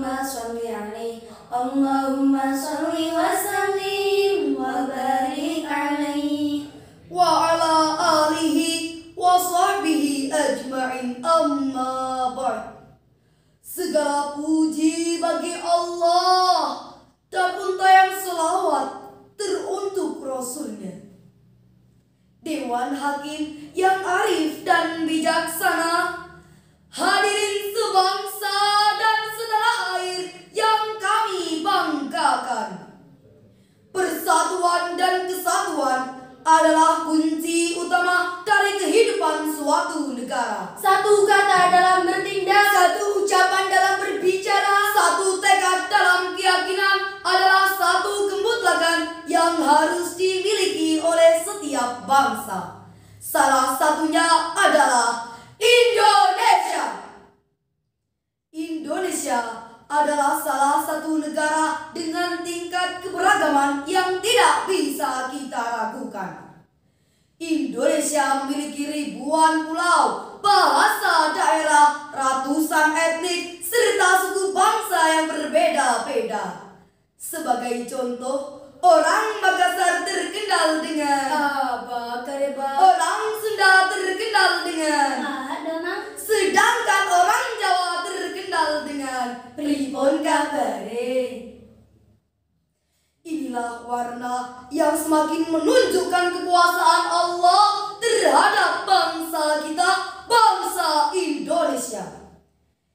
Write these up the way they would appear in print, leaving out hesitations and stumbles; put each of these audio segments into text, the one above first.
Allahumma sholli alaihi, Allahumma sholli wa sallim wa barik alaihi wa ala alihi wa sahbihi ajma'in, amma ba'd. Segala puji bagi Allah dan untaian selawat teruntuk Rasulnya. Dewan Hakim yang arif dan bijaksana, hadirin sebangsa dan setanah air yang kami banggakan. Persatuan dan kesatuan adalah kunci utama dari kehidupan suatu negara. Satu kata dalam bertindak, Satu ucapan dalam berbicara, satu tekad dalam keyakinan adalah satu kemutlakan yang harus dimiliki oleh setiap bangsa. Salah satunya adalah Indonesia. Indonesia adalah salah satu negara dengan tingkat keberagaman yang tidak bisa kita ragukan. Indonesia memiliki ribuan pulau, bahasa daerah, ratusan etnik, serta suku bangsa yang berbeda-beda. Sebagai contoh, orang Makassar terkenal dengan orang Sunda terkenal dengan sedangkan orang Jawa terkenal dengan pripun kabare. Inilah warna yang semakin menunjukkan kekuasaan Allah terhadap bangsa kita, bangsa Indonesia,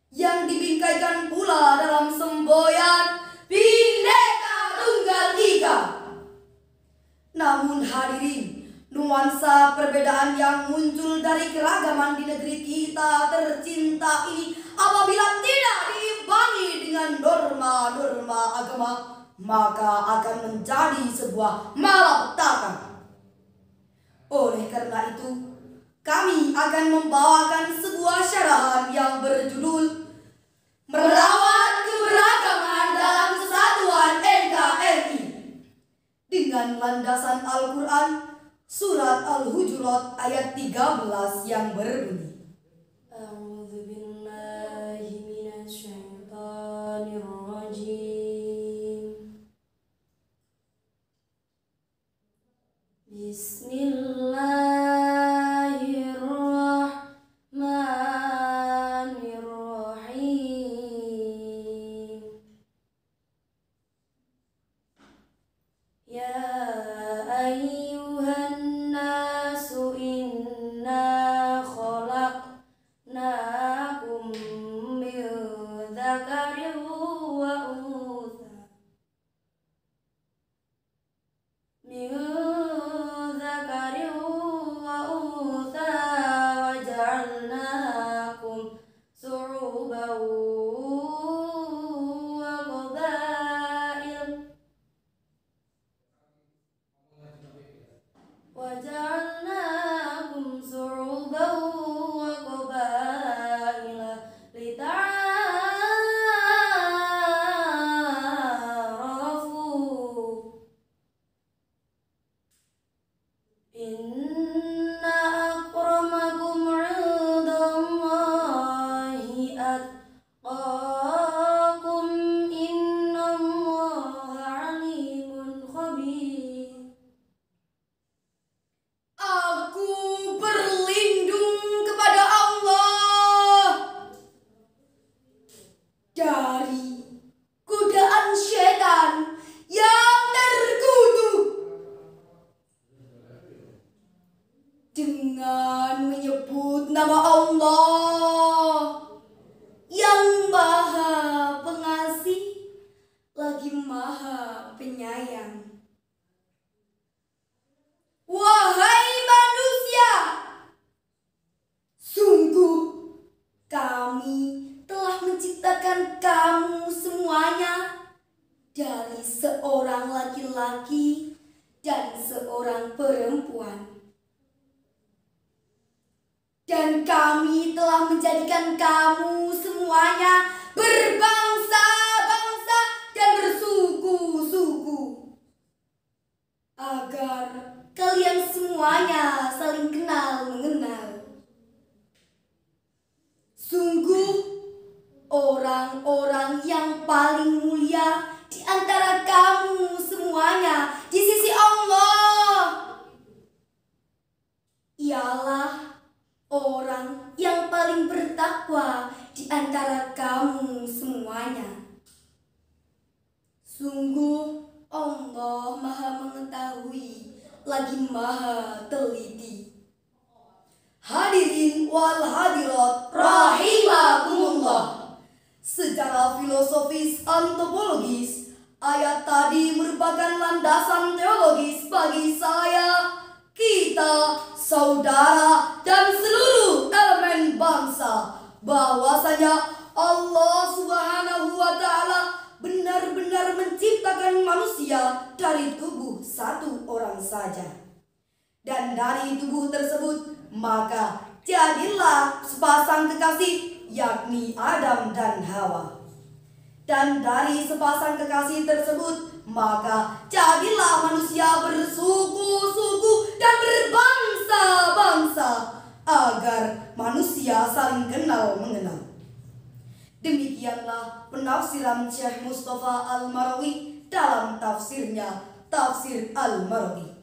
yang dibingkaikan pula dalam semboyan Bhinneka Tunggal Ika. Namun hadirin, nuansa perbedaan yang muncul dari keragaman di negeri kita tercinta ini apabila tidak diimbangi dengan norma-norma agama, maka akan menjadi sebuah malapetaka. Oleh karena itu, kami akan membawakan sebuah syarahan yang berjudul Merawat Keberagaman dalam Kesatuan NKRI dengan landasan Al-Quran Surat Al-Hujurat ayat 13 yang berbunyi, A'udzu billahi minasy syaithanir rajim. Bismillahirrahmanirrahim. Ya ayyuhan nasu inna khalaqnakum min dzakarin wa untha waja'alnakum syu'uban wa qabail lita'arafu. Inna akramakum 'indallahi atqakum, innallaha 'alimun khabir. Aku berlindung kepada Allah dari godaan syaitan yang terkutuk dengan menyebut nama Allah yang Maha Pengasih lagi Maha Penyayang. Wahai manusia, sungguh kami telah menciptakan kamu semuanya dari seorang laki-laki dan seorang perempuan. Dan kami telah menjadikan kamu semuanya berbangsa-bangsa dan bersuku-suku, agar kalian semuanya saling kenal mengenal. Sungguh orang-orang yang paling mulia di antara kamu semuanya di sisi Allah ialah orang yang paling bertakwa di antara kamu semuanya. Sungguh Allah Maha Mengetahui lagi Maha Teliti. Hadirin wal hadirat rahimakumullah. Secara filosofis antropologis, ayat tadi merupakan landasan teologis bagi saya, kita, saudara, dan seluruh elemen bangsa, bahwasanya Allah Subhanahu wa Ta'ala benar-benar menciptakan manusia dari tubuh satu orang saja. Dan dari tubuh tersebut maka jadilah sepasang kekasih, yakni Adam dan Hawa. Dan dari sepasang kekasih tersebut maka jadilah manusia bersuku-suku dan berbangsa-bangsa, agar manusia saling kenal mengenal. Demikianlah penafsiran Syekh Mustafa Al-Marawi dalam tafsirnya, Tafsir Al-Marawi.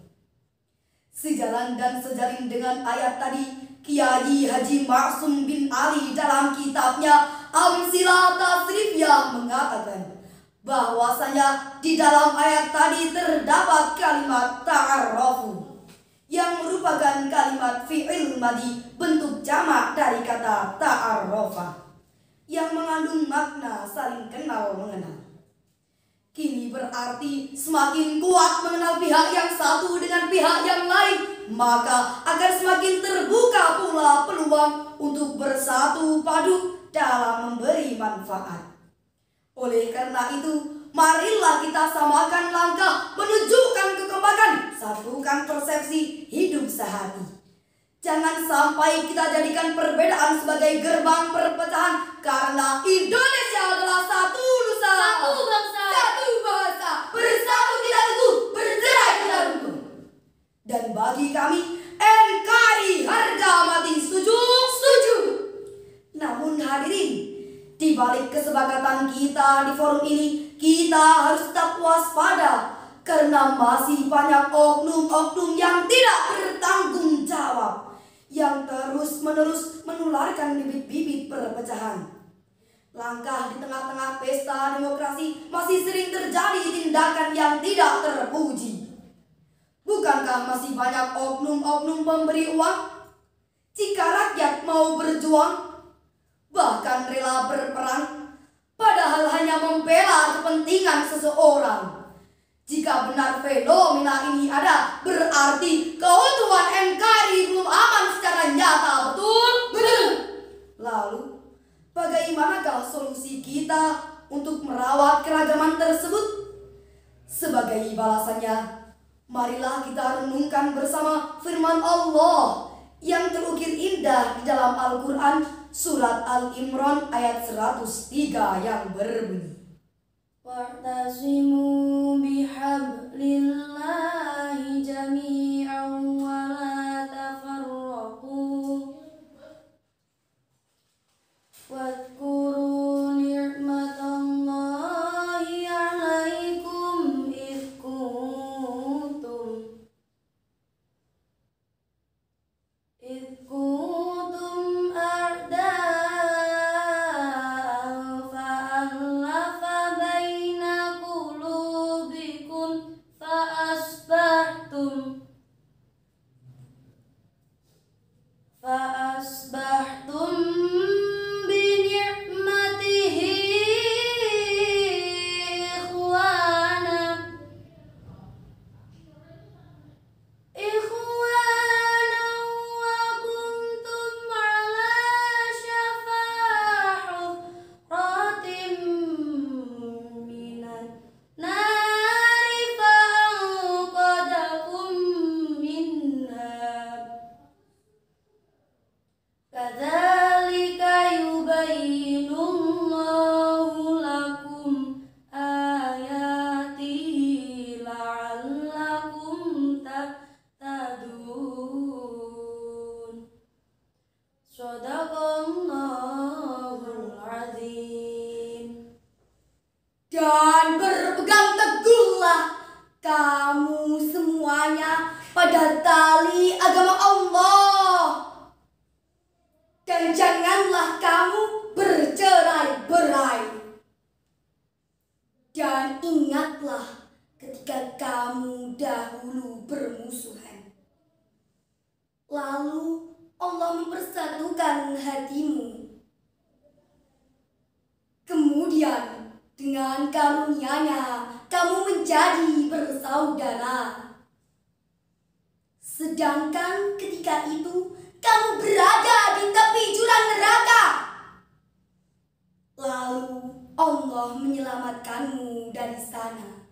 Sejalan dan sejalin dengan ayat tadi, Kiai Haji Ma'sum bin Ali dalam kitabnya Amsilah Tasrifiyah mengatakan bahwasanya di dalam ayat tadi terdapat kalimat ta'arrafu yang merupakan kalimat fi'il madi bentuk jamak dari kata ta'arrafa yang mengandung makna saling kenal mengenal. Kini berarti semakin kuat mengenal pihak yang satu dengan pihak yang lain, maka akan semakin terbuka pula peluang untuk bersatu padu dalam memberi manfaat. Oleh karena itu, marilah kita samakan langkah menunjukkan kekompakan, satukan persepsi, hidup sehati. Jangan sampai kita jadikan perbedaan sebagai gerbang perpecahan, karena Indonesia adalah satu nusa, Satu bangsa, satu bahasa, bersatu tidak teguh, bercerai tidak rukun. Dan bagi kami, NKRI harga mati. Setuju? Setuju. Namun hadirin, di balik kesepakatan kita di forum ini, kita harus tetap waspada, karena masih banyak oknum-oknum yang tidak bertanggung jawab, yang terus-menerus menularkan bibit-bibit perpecahan. Langkah di tengah-tengah pesta demokrasi masih sering terjadi tindakan yang tidak terpuji. Bukankah masih banyak oknum-oknum pemberi uang? Jika rakyat mau berjuang, bahkan rela berperang, padahal hanya membela kepentingan seseorang. Jika benar fenomena ini ada, berarti keutuhan NKRI belum aman secara nyata, betul? Betul. Lalu, bagaimanakah solusi kita untuk merawat keragaman tersebut? Sebagai balasannya, marilah kita renungkan bersama firman Allah yang terukir indah di dalam Al-Quran, surat Al-Imran ayat 103 yang berbunyi, wa'tasimu bihablillahi jami'an wa la tafarraqu wadhkuru ni'matallahi 'alaikum idh kuntum a'da'an fa'alafa baina qulubikum Dan berpegang teguhlah kamu semuanya pada tali agama Allah. Dan janganlah kamu bercerai-berai. Dan ingatlah ketika kamu dahulu bermusuhan. Lalu Allah mempersatukan hatimu. Kemudian dengan karunia-Nya kamu menjadi bersaudara. Sedangkan ketika itu kamu berada di tepi jurang neraka. Lalu Allah menyelamatkanmu dari sana.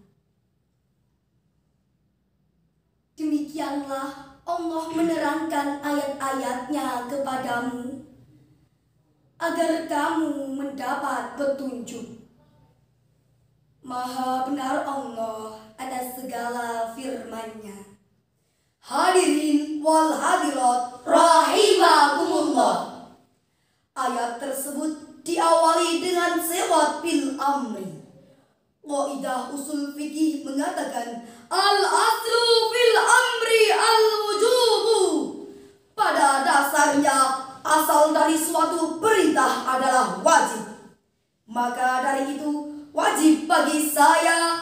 Demikianlah Allah menerangkan ayat-ayat-Nya kepadamu agar kamu mendapat petunjuk. Maha benar Allah atas segala firman-Nya. Hadirin wal hadirat rahimakumullah. Ayat tersebut diawali dengan sewat bil amri. Qaidah usul fikih mengatakan al-aslu fil amri al-wujubu. Pada dasarnya asal dari suatu perintah adalah wajib. Maka dari itu wajib bagi saya,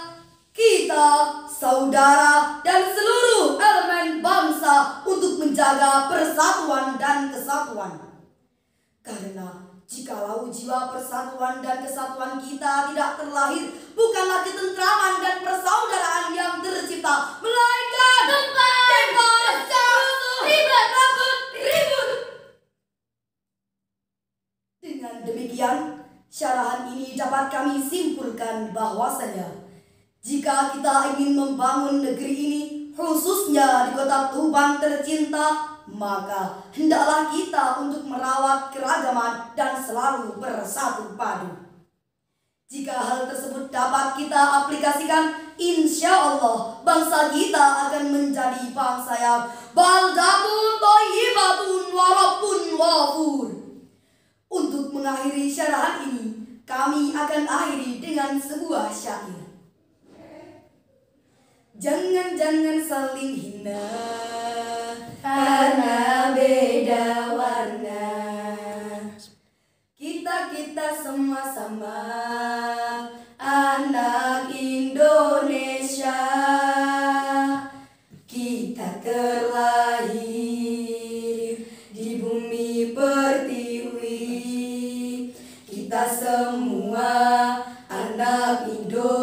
kita, saudara, dan seluruh elemen bangsa untuk menjaga persatuan dan kesatuan. Karena jikalau jiwa persatuan dan kesatuan kita tidak terlahir, bukanlah ketentraman dan persaudaraan yang tercipta, melainkan tempat, ribut. Dengan demikian, syarahan ini dapat kami simpulkan bahwasanya jika kita ingin membangun negeri ini, khususnya di kota Tuban tercinta, maka hendaklah kita untuk merawat keragaman dan selalu bersatu padu. Jika hal tersebut dapat kita aplikasikan, insya Allah bangsa kita akan menjadi bangsa yang baldatun thayyibatun wa rabbun ghafur. Untuk mengakhiri syarahan ini, kami akan akhiri dengan sebuah syair. Jangan saling hina karena beda warna. Kita sama-sama anak Indonesia. Kita terlahir di bumi pertiwi. Kita semua anak Indonesia.